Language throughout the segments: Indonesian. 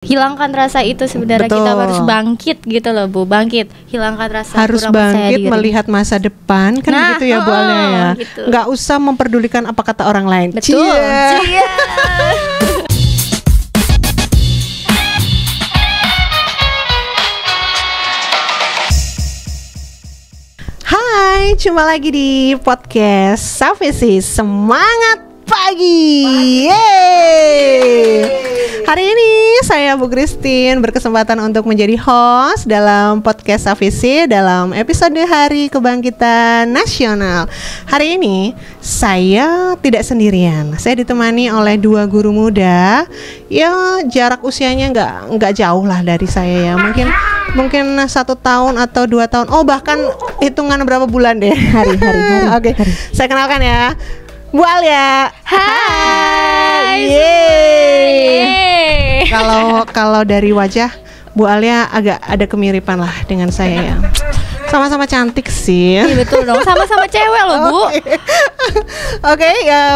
hilangkan rasa itu sebenarnya. Betul. Kita harus bangkit gitu loh Bu, bangkit, hilangkan rasa Harus kurang percaya bangkit diri. melihat masa depan kan, Nah, gitu ya Bu Alia ya. gitu. Nggak usah memperdulikan apa kata orang lain. Betul. Cie. Cie. Hai, jumpa lagi di podcast Savisi Semangat Pagi. Yeay. Hari ini saya Bu Christine berkesempatan untuk menjadi host dalam podcast Savisi dalam episode Hari Kebangkitan Nasional. Hari ini saya tidak sendirian. Saya ditemani oleh dua guru muda. Ya, jarak usianya nggak jauh lah dari saya ya. Mungkin 1 tahun atau 2 tahun. Oh, bahkan hitungan berapa bulan deh. Hari. Oke. Saya kenalkan ya. Bu Alia. Hai. Yeay. Kalau dari wajah Bu Alia agak ada kemiripan lah dengan saya ya. Sama-sama cantik sih. Iya betul dong, sama-sama cewek loh Bu. Oke,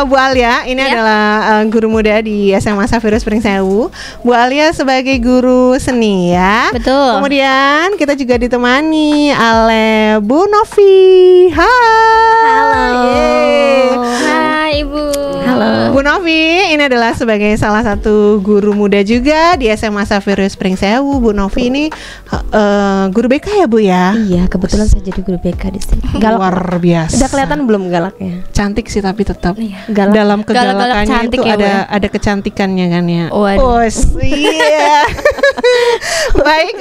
Bu Alia ini adalah guru muda di SMA Safirus Pringsewu. Bu Alia sebagai guru seni ya. Betul. Kemudian kita juga ditemani oleh Bu Novi. Hai. Halo. Yeay. Hai Ibu. Bu Novi ini adalah sebagai salah satu guru muda juga di SMA Safirus Pringsewu. Bu Novi ini guru BK ya Bu ya? Iya, kebetulan saya jadi guru BK di sini. Galak. Luar biasa. Udah kelihatan belum galaknya? Cantik sih tapi tetap Galak. dalam kegalakannya cantik itu ya, Bu, ya? ada kecantikannya kan ya. Waduh. Iya. Baik,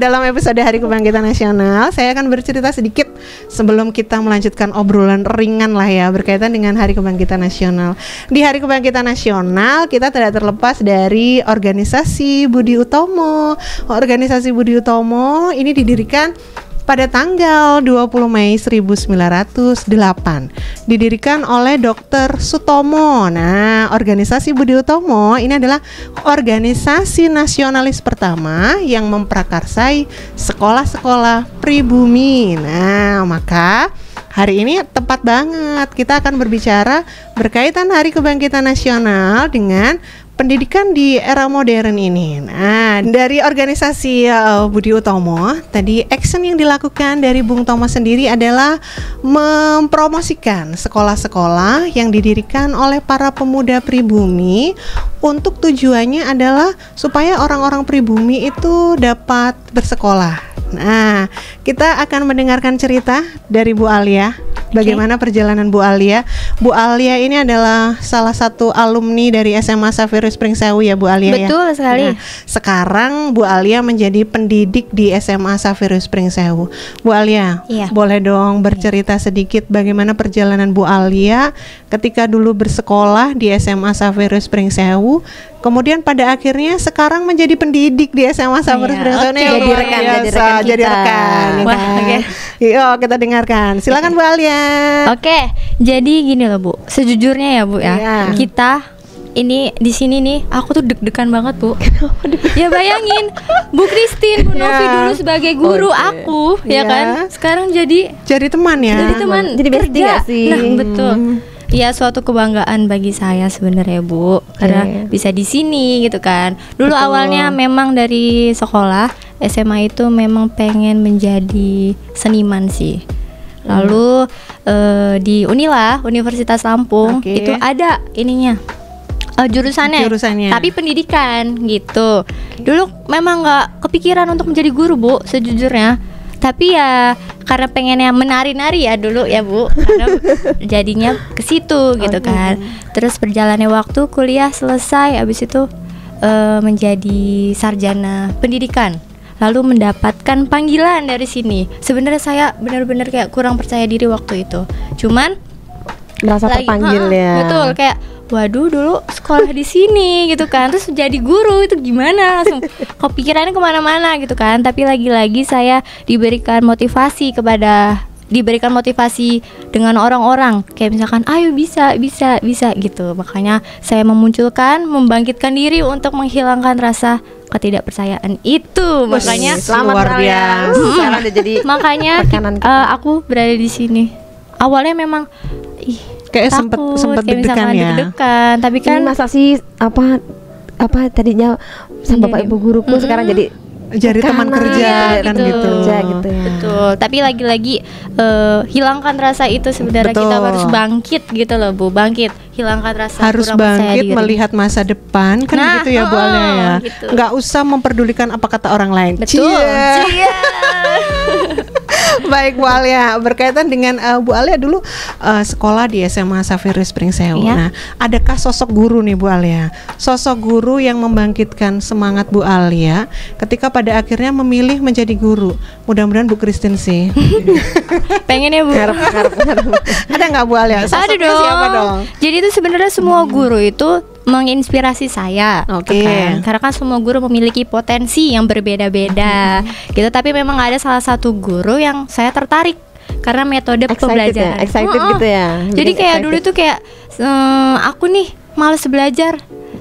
dalam episode Hari Kebangkitan Nasional saya akan bercerita sedikit sebelum kita melanjutkan obrolan ringan lah ya berkaitan dengan Hari Kebangkitan Nasional. Di Hari Kebangkitan Nasional kita tidak terlepas dari organisasi Budi Utomo. Organisasi Budi Utomo ini didirikan pada tanggal 20 Mei 1908 didirikan oleh Dr. Sutomo. Nah, organisasi Budi Utomo ini adalah organisasi nasionalis pertama yang memprakarsai sekolah-sekolah pribumi. Nah, maka hari ini tepat banget kita akan berbicara berkaitan Hari Kebangkitan Nasional dengan pendidikan di era modern ini. Nah, dari organisasi Budi Utomo, tadi action yang dilakukan dari Bung Tomo sendiri adalah mempromosikan sekolah-sekolah yang didirikan oleh para pemuda pribumi untuk tujuannya adalah supaya orang-orang pribumi itu dapat bersekolah. Nah, kita akan mendengarkan cerita dari Bu Alia. Bagaimana perjalanan Bu Alia? Bu Alia ini adalah salah satu alumni dari SMA Safirus Pringsewu ya Bu Alia. Betul ya? sekali. Nah, sekarang Bu Alia menjadi pendidik di SMA Safirus Pringsewu. Bu Alia, boleh dong bercerita sedikit bagaimana perjalanan Bu Alia ketika dulu bersekolah di SMA Safirus Pringsewu, kemudian pada akhirnya sekarang menjadi pendidik di SMA Safirus Pringsewu. Jadi rekan. Wah, oke. Yuk kita dengarkan. Silakan Bu Alia. Oke, jadi gini loh Bu. Sejujurnya ya Bu ya. Iya. Kita ini di sini nih, aku tuh deg-degan banget Bu. Ya bayangin, Bu Christine, Bu Novi dulu sebagai guru aku, ya kan. Sekarang jadi teman ya. Jadi teman, jadi bestie kerja. gak sih? Nah betul. Ya suatu kebanggaan bagi saya sebenarnya Bu, karena bisa di sini gitu kan. Dulu awalnya memang dari sekolah SMA itu memang pengen menjadi seniman sih. Lalu di Unila, Universitas Lampung itu ada ininya jurusannya, tapi pendidikan gitu. Dulu memang nggak kepikiran untuk menjadi guru Bu, sejujurnya. Tapi ya karena pengennya menari-nari ya dulu ya Bu, karena jadinya ke situ gitu kan. Terus berjalannya waktu, kuliah selesai, abis itu menjadi sarjana pendidikan. Lalu mendapatkan panggilan dari sini. Sebenarnya saya benar-benar kayak kurang percaya diri waktu itu. Cuman merasa terpanggil ya. Betul, kayak waduh dulu sekolah di sini gitu kan. Terus jadi guru itu gimana? Langsung kepikirannya kemana-mana gitu kan. Tapi lagi-lagi saya diberikan motivasi dengan orang-orang kayak misalkan ayo bisa gitu. Makanya saya membangkitkan diri untuk menghilangkan rasa ketidakpercayaan itu. Makanya selamat luar biasa. Sekarang udah jadi makanya aku berada di sini. Awalnya memang kayak sempet deg-degan ya. Tapi kan masa sih apa tadinya sama bapak ibu guruku sekarang jadi teman kerja kan gitu. Kerja gitu ya. Betul. Tapi lagi-lagi hilangkan rasa itu sebenarnya. Betul. Kita harus bangkit gitu loh Bu, bangkit. Hilangkan rasa Harus kurang percaya bangkit diri. melihat masa depan kan Nah, gitu ya Bu Alia ya. gitu. Nggak usah memperdulikan apa kata orang lain. Betul. Cie. Cia. Baik Bu Alia, berkaitan dengan Bu Alia dulu sekolah di SMA Xaverius Pringsewu. Iya. Nah, adakah sosok guru nih Bu Alia? Sosok guru yang membangkitkan semangat Bu Alia ketika pada akhirnya memilih menjadi guru. Mudah-mudahan Bu Christine sih. Pengen ya Bu. Ngarep. Ada nggak Bu Alia? Ada Sosoknya dong. siapa dong? Jadi itu sebenarnya semua guru itu menginspirasi saya, Oke. kan? Karena kan semua guru memiliki potensi yang berbeda-beda, gitu. Tapi memang ada salah satu guru yang saya tertarik karena metode pembelajaran. Excited gitu ya. Jadi Bikin kayak excited. dulu tuh kayak aku nih males belajar,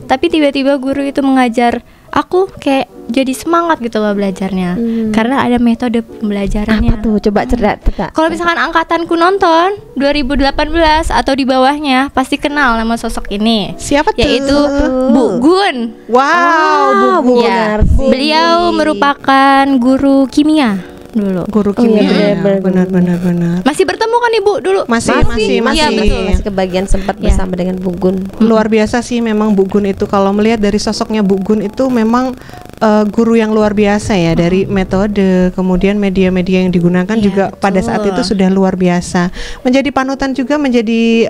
tapi tiba-tiba guru itu mengajar aku kayak jadi semangat gitu loh belajarnya, karena ada metode pembelajarannya. Apa tuh? Coba cerita. Kalau misalkan angkatanku nonton 2018 atau di bawahnya pasti kenal nama sosok ini. Siapa tuh? Yaitu Bu Gun. Wow, Bu Gun. Ya, Narsi. beliau merupakan guru kimia dulu. Guru iya, kimia. Benar. Masih bertemu kan Ibu dulu? Masih. Iya, betul. Masih kebagian sempat Ya. bersama dengan Bu Gun. Luar biasa sih memang Bu Gun itu. Kalau melihat dari sosoknya Bu Gun itu memang guru yang luar biasa ya, dari metode, kemudian media-media yang digunakan Iya, juga betul. pada saat itu sudah luar biasa. Menjadi panutan juga menjadi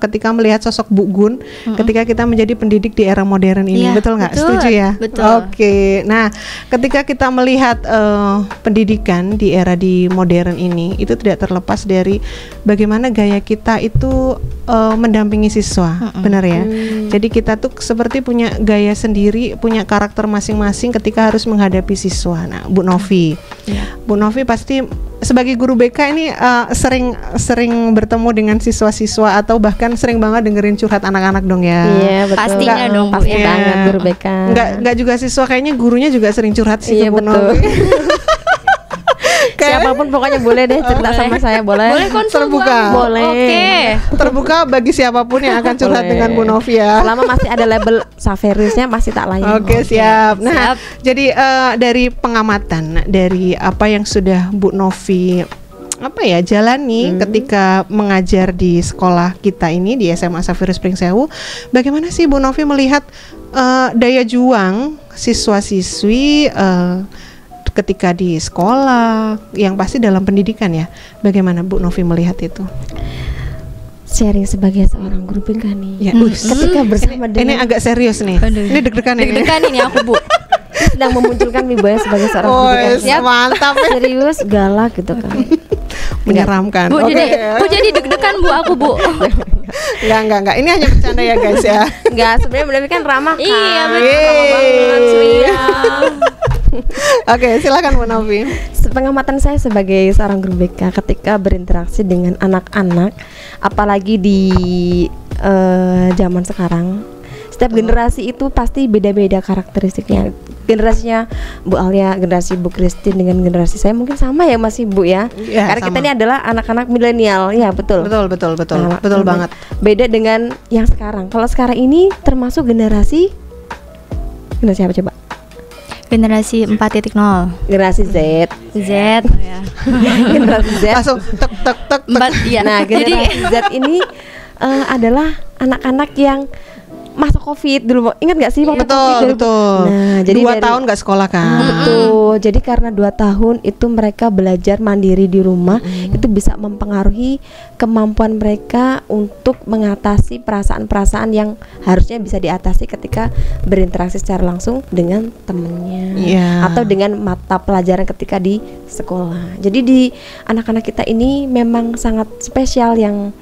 ketika melihat sosok Bu Gun ketika kita menjadi pendidik di era modern ini. Iya, betul nggak? betul. Setuju ya? Betul. Oke. Nah, ketika kita melihat pendidikan di era di modern ini, itu tidak terlepas dari bagaimana gaya kita itu mendampingi siswa. Benar ya? Jadi kita tuh seperti punya gaya sendiri, punya karakter masing-masing ketika harus menghadapi siswa. Nah, Bu Novi, Bu Novi pasti sebagai guru BK ini sering bertemu dengan siswa-siswa atau bahkan sering banget dengerin curhat anak-anak dong ya. Iya, betul. Pastinya dong, Bu, Pasti ya. banget guru BK. Enggak juga siswa, kayaknya gurunya juga sering curhat sih Iya, ke Bu betul. Novi. Siapapun pokoknya boleh deh cerita Boleh. sama saya, boleh. Boleh konsul Bu. Terbuka. Boleh. Oke. Terbuka bagi siapapun yang akan curhat Boleh. dengan Bu Novi ya. Selama masih ada label Xaveriusnya masih tak layan. Oke, siap. Nah, siap. jadi dari pengamatan dari apa yang sudah Bu Novi jalani ketika mengajar di sekolah kita ini di SMA Xaverius Pringsewu, bagaimana sih Bu Novi melihat daya juang siswa-siswi ketika di sekolah, yang pasti dalam pendidikan ya? Bagaimana Bu Novi melihat itu? Sharing sebagai seorang guru BK nih. Ya, Ketika bersama ini dengan agak serius nih. Aduh. Ini deg-degan ini. Deg-degan ini aku Bu. sedang memunculkan Wiboya sebagai seorang guru BK. Siap. Mantap ya. Serius, galak gitu kan. Menyeramkan. Bu, Oke. jadi deg-degan Bu aku Bu. Enggak. Ini hanya bercanda ya guys ya. Enggak, sebenarnya benar kan ramah kan. Iya, betul. Yeay. Banget, Suya. Oke, silakan Bu Novi. Pengamatan saya sebagai seorang guru BK ketika berinteraksi dengan anak-anak, apalagi di zaman sekarang, setiap generasi itu pasti beda-beda karakteristiknya. Generasinya Bu Alia, generasi Bu Christine dengan generasi saya mungkin sama ya masih Bu ya. Ya, Karena kita sama. ini adalah anak-anak milenial, ya betul. Betul. Nah, Betul banget. Beda dengan yang sekarang. Kalau sekarang ini termasuk generasi apa coba? Generasi 4.0. Generasi Z. Z ya. Generasi Z. Langsung tek. Empat iya. Nah, Jadi generasi Z ini adalah anak-anak yang masa COVID dulu. Ingat gak sih waktu COVID? Betul. Nah, jadi 2 tahun nggak sekolah kan? Betul. Jadi karena 2 tahun itu mereka belajar mandiri di rumah, itu bisa mempengaruhi kemampuan mereka untuk mengatasi perasaan-perasaan yang harusnya bisa diatasi ketika berinteraksi secara langsung dengan temennya Iya. atau dengan mata pelajaran ketika di sekolah. Jadi di anak-anak kita ini memang sangat spesial yang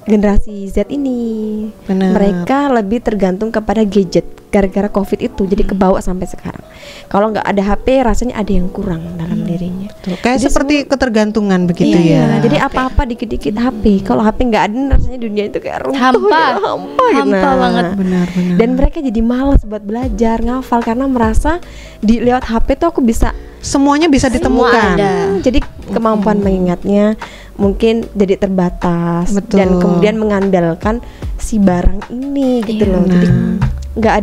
generasi Z ini. Benar. Mereka lebih tergantung kepada gadget gara-gara COVID itu, jadi kebawa sampai sekarang. Kalau nggak ada HP, rasanya ada yang kurang dalam dirinya. Kayak Jadi seperti ketergantungan begitu Iya, ya. jadi apa-apa dikit-dikit HP. Kalau HP nggak ada, rasanya dunia itu kayak runtuh, Hampa. ya, hampa, gitu. Hampa banget. Benar. Dan mereka jadi malas buat belajar, ngafal karena merasa di lewat HP tuh aku bisa Semuanya bisa ditemukan. ada. Jadi kemampuan mengingatnya mungkin jadi terbatas. Betul. Dan kemudian mengandalkan si barang ini gitu loh. Jadi nggak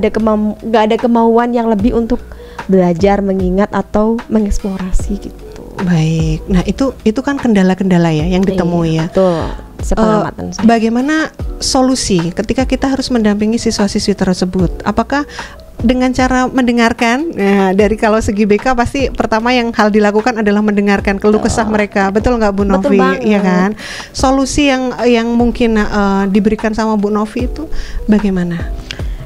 ada kemauan yang lebih untuk belajar, mengingat atau mengeksplorasi gitu. Baik. Nah, itu kan kendala-kendala ya yang ditemui ya. Betul. Sepengamatan saya. Bagaimana solusi ketika kita harus mendampingi siswa-siswi tersebut? Apakah dengan cara mendengarkan? Nah, dari kalau segi BK pasti pertama yang hal dilakukan adalah mendengarkan keluh kesah mereka. Betul nggak Bu Novi? Iya kan? Solusi yang mungkin diberikan sama Bu Novi itu bagaimana?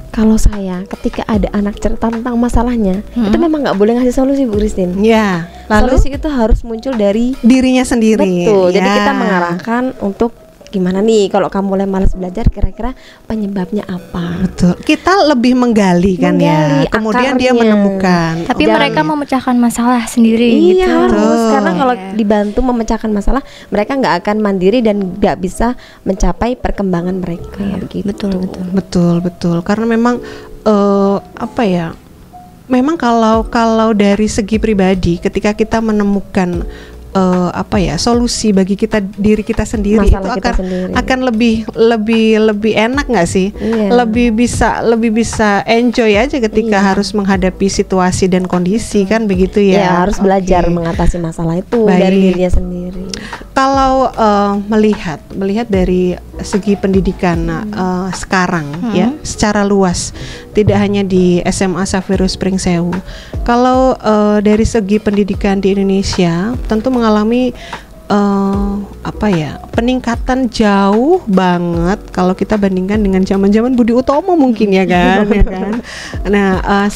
Kalau saya, ketika ada anak cerita tentang masalahnya, itu memang nggak boleh ngasih solusi, Bu Christine. Ya. Lalu solusi itu harus muncul dari dirinya sendiri. Betul. Jadi kita mengarahkan untuk gimana nih kalau kamu mulai malas belajar, kira-kira penyebabnya apa? Betul. Kita lebih menggali kan ya. Kemudian dia menemukan. Tapi mereka memecahkan masalah sendiri. Iya, gitu. harus. Karena kalau dibantu memecahkan masalah, mereka nggak akan mandiri dan nggak bisa mencapai perkembangan mereka. Begitu. Betul. Karena memang apa ya? Memang kalau dari segi pribadi, ketika kita menemukan solusi bagi diri kita sendiri, masalah itu akan lebih enak nggak sih? Lebih bisa enjoy aja ketika harus menghadapi situasi dan kondisi kan begitu ya. Harus belajar mengatasi masalah itu dari dirinya sendiri. Kalau melihat dari segi pendidikan sekarang ya secara luas, tidak hanya di SMA Xaverius Pringsewu. Kalau dari segi pendidikan di Indonesia tentu mengalami peningkatan jauh banget kalau kita bandingkan dengan zaman-zaman Budi Utomo mungkin ya kan. Nah,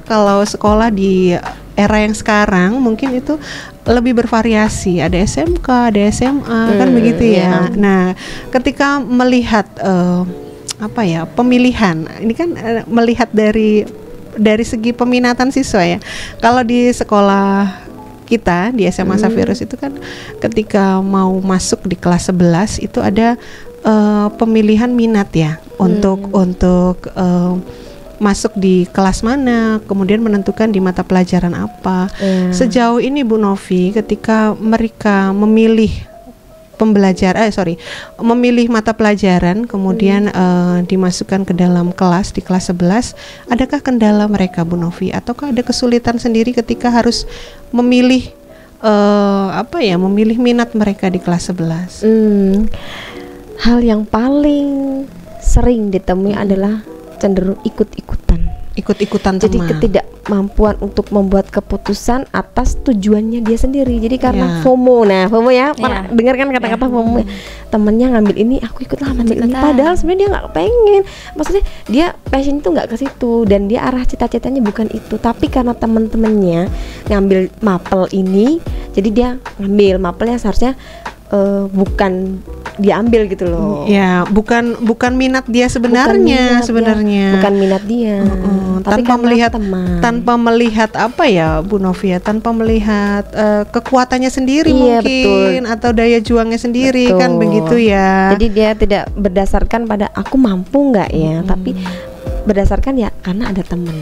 kalau sekolah di era yang sekarang mungkin itu lebih bervariasi, ada SMK, ada SMA kan begitu ya. Nah, ketika melihat pemilihan ini kan melihat dari segi peminatan siswa ya. Kalau di sekolah kita di SMA Xaverius itu kan ketika mau masuk di kelas 11 itu ada pemilihan minat ya untuk masuk di kelas mana, kemudian menentukan di mata pelajaran apa. Sejauh ini Bu Novi, ketika mereka memilih memilih mata pelajaran, kemudian dimasukkan ke dalam kelas di kelas 11, adakah kendala mereka Bu Novi? Ataukah ada kesulitan sendiri ketika harus memilih memilih minat mereka di kelas 11? Hal yang paling sering ditemui adalah cenderung ikut-ikutan Jadi ketidakmampuan untuk membuat keputusan atas tujuannya dia sendiri. Jadi karena FOMO. Nah, FOMO ya, pernah dengar kan kata-kata FOMO. Temennya ngambil ini, aku ikutlah ngambil ini. Padahal sebenarnya dia nggak pengen. Maksudnya dia passion itu nggak ke situ dan dia arah cita-citanya bukan itu. Tapi karena teman-temannya ngambil mapel ini, jadi dia ngambil mapelnya seharusnya bukan diambil gitu loh. Ya, bukan minat dia sebenarnya. Bukan minat dia. Tanpa melihat apa ya Bu Novia, tanpa melihat kekuatannya sendiri mungkin betul. Atau daya juangnya sendiri kan begitu ya. Jadi dia tidak berdasarkan pada aku mampu nggak ya, tapi berdasarkan ya karena ada teman.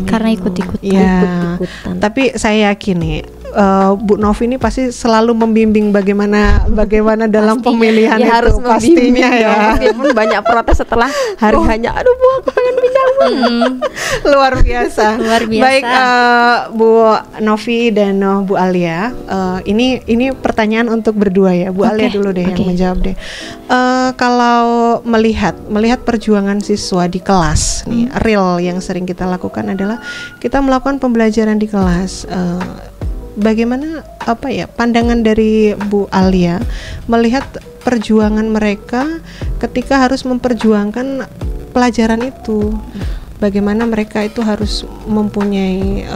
Karena ikut-ikutan. Tapi saya yakin nih Bu Novi ini pasti selalu membimbing bagaimana dalam pemilihan ya, itu harus pastinya ya. Meskipun banyak protes setelah hari hanya aduh Bu aku pengen pindah Bu. Luar biasa. Baik Bu Novi dan Bu Alia, ini pertanyaan untuk berdua ya. Bu Alia dulu deh yang menjawab deh. Kalau melihat perjuangan siswa di kelas nih, real yang sering kita lakukan adalah kita melakukan pembelajaran di kelas. Bagaimana pandangan dari Bu Alia melihat perjuangan mereka ketika harus memperjuangkan pelajaran itu? Bagaimana mereka itu harus mempunyai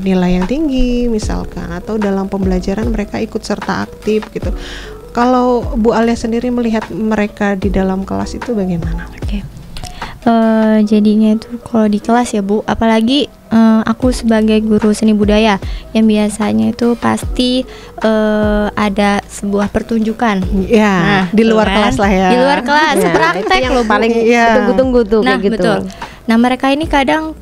nilai yang tinggi misalkan, atau dalam pembelajaran mereka ikut serta aktif gitu. Kalau Bu Alia sendiri melihat mereka di dalam kelas itu bagaimana? Jadinya itu kalau di kelas ya Bu, apalagi aku sebagai guru seni budaya yang biasanya itu pasti ada sebuah pertunjukan. Ya, di luar kelas lah ya. Di luar kelas, praktek loh paling tunggu-tunggu tuh kayak gitu. Betul. Nah, mereka ini kadang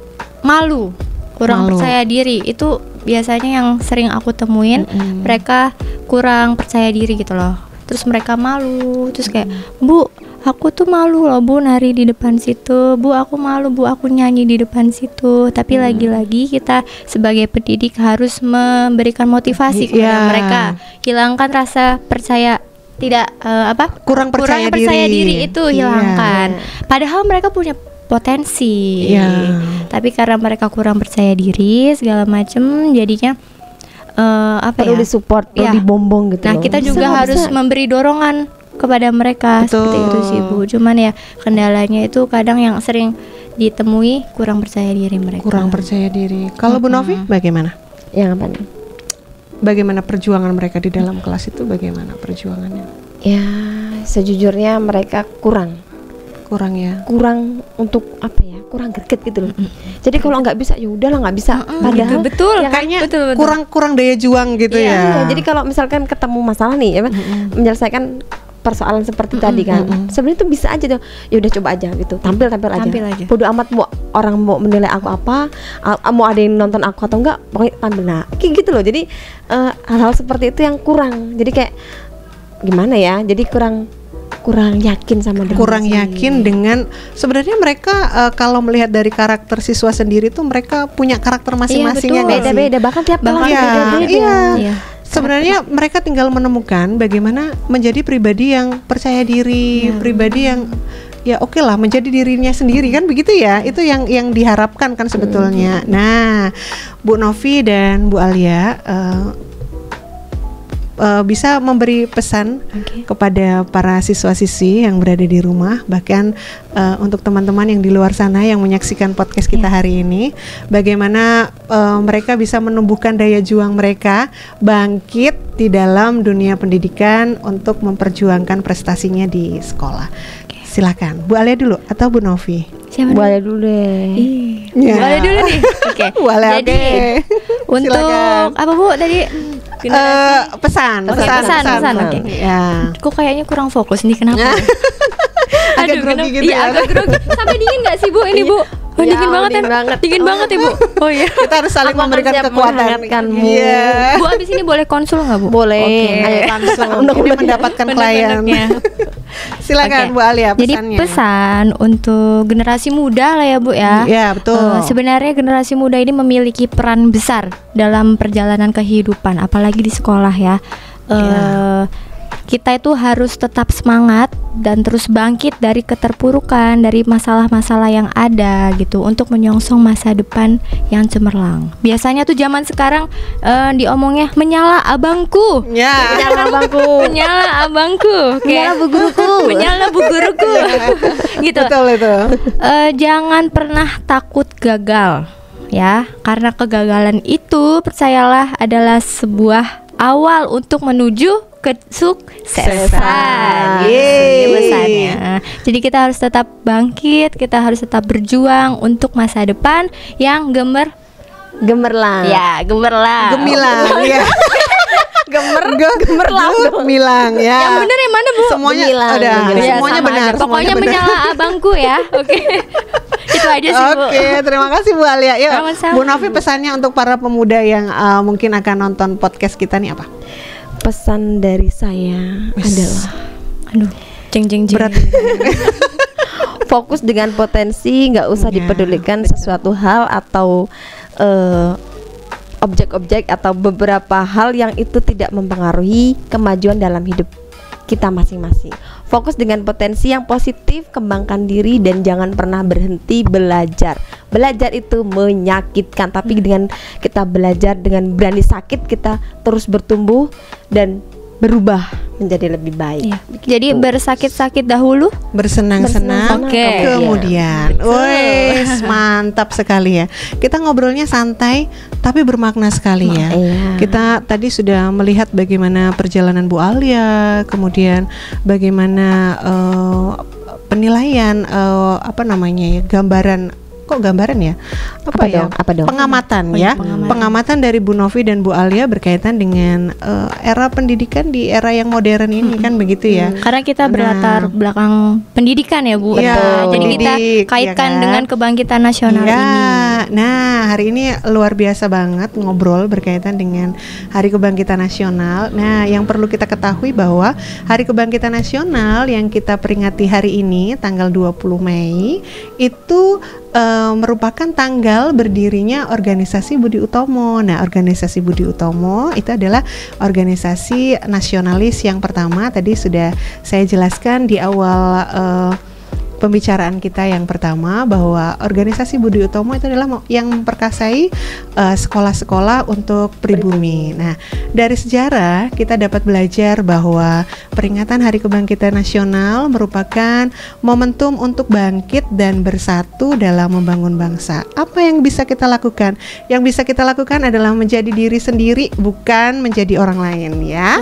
kurang percaya diri. Itu biasanya yang sering aku temuin, mereka kurang percaya diri gitu loh. Terus mereka malu, terus kayak, "Bu, aku tuh malu loh Bu nari di depan situ, Bu aku malu Bu aku nyanyi di depan situ. Tapi lagi-lagi kita sebagai pendidik harus memberikan motivasi kepada mereka, hilangkan rasa percaya tidak kurang percaya diri itu hilangkan. Padahal mereka punya potensi, tapi karena mereka kurang percaya diri segala macem, jadinya perlu disupport, perlu dibombong gitu. Nah kita juga harus memberi dorongan kepada mereka. Betul. Seperti itu sih Bu. Cuman ya kendalanya itu kadang yang sering ditemui kurang percaya diri mereka. Kurang percaya diri. Kalau Bu Novi bagaimana? Yang apa nih? Bagaimana perjuangan mereka di dalam kelas itu? Bagaimana perjuangannya? Ya sejujurnya mereka kurang ya. Kurang untuk apa ya? Kurang greget gitu loh. Jadi kalau nggak bisa ya udahlah nggak bisa. Padahal betul. ya, Kayaknya betul. kurang daya juang gitu ya. Jadi kalau misalkan ketemu masalah nih, menyelesaikan persoalan seperti tadi kan, sebenarnya tuh bisa aja tuh, ya udah coba aja gitu, tampil aja. Bodoh amat mau orang mau menilai aku apa, mau ada yang nonton aku atau enggak, pokoknya tampil. Nah kayak gitu loh. Jadi hal-hal seperti itu yang kurang. Jadi kayak gimana ya? Jadi kurang yakin sama diri. Kurang yakin dengan sebenarnya mereka kalau melihat dari karakter siswa sendiri tuh mereka punya karakter masing-masing yang beda-beda, bahkan tiap kelas beda-beda. Iya. Sebenarnya mereka tinggal menemukan bagaimana menjadi pribadi yang percaya diri, pribadi yang ya oke lah menjadi dirinya sendiri kan begitu ya. Itu yang diharapkan kan sebetulnya. Nah, Bu Novi dan Bu Alia bisa memberi pesan kepada para siswa-siswi yang berada di rumah, bahkan untuk teman-teman yang di luar sana yang menyaksikan podcast kita hari ini, bagaimana mereka bisa menumbuhkan daya juang mereka bangkit di dalam dunia pendidikan untuk memperjuangkan prestasinya di sekolah. Silakan Bu Alia dulu atau Bu Novi? Bu Alia dulu deh. Bu Alia dulu nih. Oke. Jadi untuk apa Bu tadi? Pesan. Oke. Ya. Kok kayaknya kurang fokus nih, kenapa? Agak grogi gitu ya. Agak grogi. Sampai dingin nggak sih Bu ini Bu? Oh, dingin banget ya Bu. Oh iya. Kita harus saling memberikan kekuatan. Bu abis ini boleh konsul nggak Bu? Boleh. Ayo langsung ini mendapatkan klien. Silakan Bu Alia pesannya. Jadi pesan untuk generasi muda lah ya Bu ya. Iya betul. Sebenarnya generasi muda ini memiliki peran besar dalam perjalanan kehidupan, apalagi di sekolah ya. Kita itu harus tetap semangat dan terus bangkit dari keterpurukan, dari masalah-masalah yang ada gitu, untuk menyongsong masa depan yang cemerlang. Biasanya tuh zaman sekarang diomongnya menyala abangku. Menyala abangku. Menyala abangku. Menyala bu guruku. Menyala bu guruku. Gitu. Betul itu. Jangan pernah takut gagal ya, karena kegagalan itu percayalah adalah sebuah awal untuk menuju kesuksesan. Ini pesannya. Jadi kita harus tetap bangkit, kita harus tetap berjuang untuk masa depan yang gemerlang. Ya, gemerlang. Gemilang ya. Gemerlang. Gemilang ya. Yang benar yang mana Bu? Semuanya ada. Semuanya benar. Pokoknya menyala abangku ya. Oke. Itu aja sih Bu. Oke, terima kasih Bu Alia. Yuk, Bu Novi pesannya untuk para pemuda yang mungkin akan nonton podcast kita nih apa? Pesan dari saya adalah jeng berat. Fokus dengan potensi, nggak usah dipedulikan sesuatu hal atau objek-objek atau beberapa hal yang itu tidak mempengaruhi kemajuan dalam hidup kita masing-masing. Fokus dengan potensi yang positif, kembangkan diri dan jangan pernah berhenti belajar. Belajar itu menyakitkan, tapi dengan kita belajar dengan berani sakit, kita terus bertumbuh dan berubah menjadi lebih baik. Jadi bersakit-sakit dahulu, bersenang-senang kemudian. Wes, mantap sekali ya. Kita ngobrolnya santai tapi bermakna sekali ya. Kita tadi sudah melihat bagaimana perjalanan Bu Alia, kemudian bagaimana penilaian gambaran kok gambaran ya? Apa ya? Pengamatan ya. Pengamatan dari Bu Novi dan Bu Alia berkaitan dengan era pendidikan di era yang modern ini kan begitu ya. Karena kita berlatar belakang pendidikan ya Bu. Ya, jadi kita kaitkan dengan kebangkitan nasional ini. Nah, hari ini luar biasa banget ngobrol berkaitan dengan Hari Kebangkitan Nasional. Nah, yang perlu kita ketahui bahwa Hari Kebangkitan Nasional yang kita peringati hari ini tanggal 20 Mei itu merupakan tanggal berdirinya organisasi Budi Utomo. Nah, organisasi Budi Utomo itu adalah organisasi nasionalis yang pertama. Tadi sudah saya jelaskan di awal pembicaraan kita yang pertama bahwa organisasi Budi Utomo itu adalah yang memperkasai sekolah-sekolah untuk pribumi. Nah, dari sejarah kita dapat belajar bahwa peringatan Hari Kebangkitan Nasional merupakan momentum untuk bangkit dan bersatu dalam membangun bangsa. Apa yang bisa kita lakukan? Yang bisa kita lakukan adalah menjadi diri sendiri, bukan menjadi orang lain ya.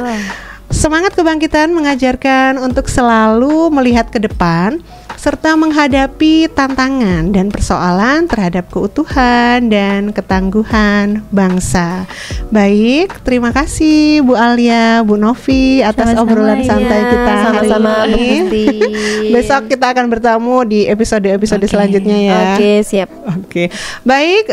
Semangat kebangkitan mengajarkan untuk selalu melihat ke depan serta menghadapi tantangan dan persoalan terhadap keutuhan dan ketangguhan bangsa. Baik, terima kasih Bu Alia, Bu Novi atas obrolan santai kita hari ini. Besok kita akan bertemu di episode-episode selanjutnya ya. Oke, siap. Oke. Baik,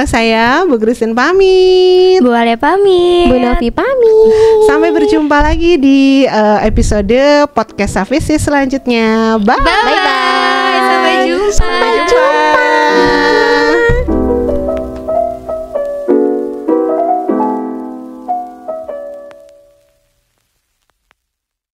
saya Bu Christine pamit. Bu Alia pamit. Bu Novi pamit. Sampai berjumpa lagi di episode podcast Savisi selanjutnya. Bye. Bye.